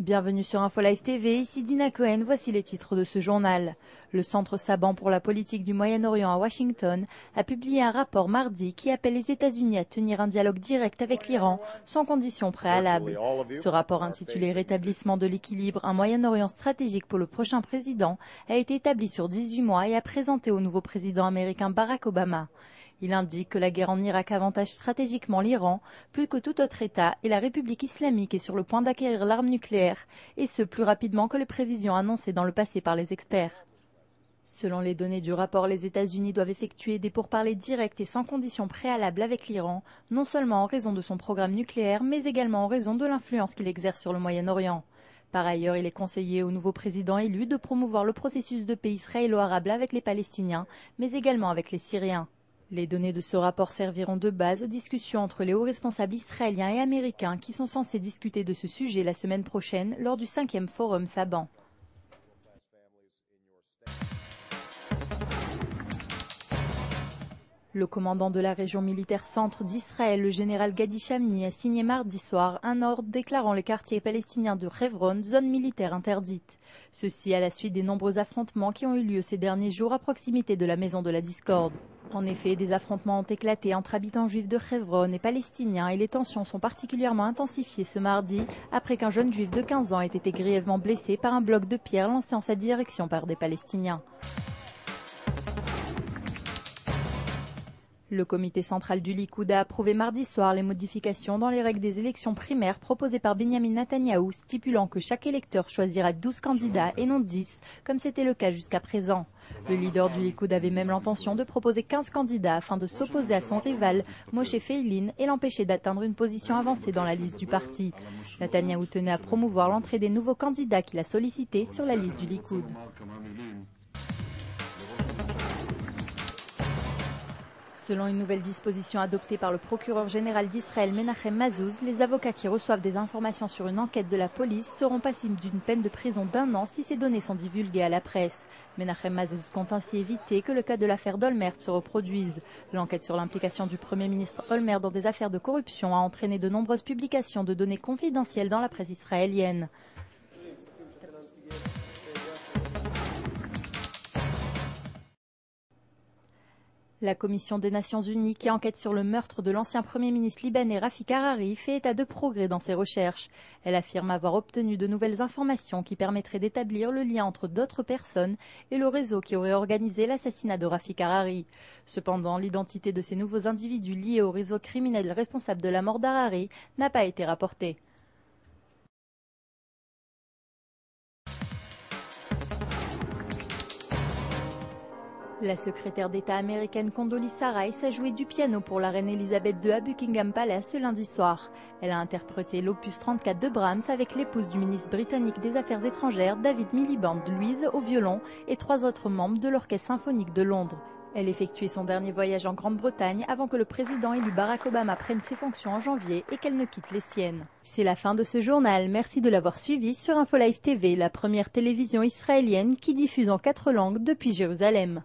Bienvenue sur InfoLive TV, ici Dina Cohen, voici les titres de ce journal. Le Centre Saban pour la politique du Moyen-Orient à Washington a publié un rapport mardi qui appelle les États-Unis à tenir un dialogue direct avec l'Iran sans conditions préalables. Ce rapport intitulé « Rétablissement de l'équilibre, un Moyen-Orient stratégique pour le prochain président » a été établi sur 18 mois et a présenté au nouveau président américain Barack Obama. Il indique que la guerre en Irak avantage stratégiquement l'Iran, plus que tout autre État, et la République islamique est sur le point d'acquérir l'arme nucléaire, et ce plus rapidement que les prévisions annoncées dans le passé par les experts. Selon les données du rapport, les États-Unis doivent effectuer des pourparlers directs et sans conditions préalables avec l'Iran, non seulement en raison de son programme nucléaire, mais également en raison de l'influence qu'il exerce sur le Moyen-Orient. Par ailleurs, il est conseillé au nouveau président élu de promouvoir le processus de paix israélo-arabe avec les Palestiniens, mais également avec les Syriens. Les données de ce rapport serviront de base aux discussions entre les hauts responsables israéliens et américains qui sont censés discuter de ce sujet la semaine prochaine lors du 5e Forum Saban. Le commandant de la région militaire centre d'Israël, le général Gadi Shamni, a signé mardi soir un ordre déclarant les quartiers palestiniens de Hebron zone militaire interdite. Ceci à la suite des nombreux affrontements qui ont eu lieu ces derniers jours à proximité de la maison de la discorde. En effet, des affrontements ont éclaté entre habitants juifs de Hebron et palestiniens et les tensions sont particulièrement intensifiées ce mardi après qu'un jeune juif de 15 ans ait été grièvement blessé par un bloc de pierre lancé en sa direction par des Palestiniens. Le comité central du Likoud a approuvé mardi soir les modifications dans les règles des élections primaires proposées par Benjamin Netanyahou, stipulant que chaque électeur choisira 12 candidats et non 10, comme c'était le cas jusqu'à présent. Le leader du Likoud avait même l'intention de proposer 15 candidats afin de s'opposer à son rival, Moshe Feilin, et l'empêcher d'atteindre une position avancée dans la liste du parti. Netanyahou tenait à promouvoir l'entrée des nouveaux candidats qu'il a sollicités sur la liste du Likoud. Selon une nouvelle disposition adoptée par le procureur général d'Israël Menachem Mazouz, les avocats qui reçoivent des informations sur une enquête de la police seront passibles d'une peine de prison d'1 an si ces données sont divulguées à la presse. Menachem Mazouz compte ainsi éviter que le cas de l'affaire d'Olmert se reproduise. L'enquête sur l'implication du Premier ministre Olmert dans des affaires de corruption a entraîné de nombreuses publications de données confidentielles dans la presse israélienne. La Commission des Nations Unies, qui enquête sur le meurtre de l'ancien Premier ministre libanais Rafik Hariri, fait état de progrès dans ses recherches. Elle affirme avoir obtenu de nouvelles informations qui permettraient d'établir le lien entre d'autres personnes et le réseau qui aurait organisé l'assassinat de Rafik Hariri. Cependant, l'identité de ces nouveaux individus liés au réseau criminel responsable de la mort d'Hariri n'a pas été rapportée. La secrétaire d'État américaine Condoleezza Rice a joué du piano pour la reine Elisabeth II à Buckingham Palace ce lundi soir. Elle a interprété l'opus 34 de Brahms avec l'épouse du ministre britannique des Affaires étrangères David Miliband, Louise, au violon et 3 autres membres de l'Orchestre symphonique de Londres. Elle effectuait son dernier voyage en Grande-Bretagne avant que le président élu Barack Obama prenne ses fonctions en janvier et qu'elle ne quitte les siennes. C'est la fin de ce journal. Merci de l'avoir suivi sur InfoLive TV, la première télévision israélienne qui diffuse en 4 langues depuis Jérusalem.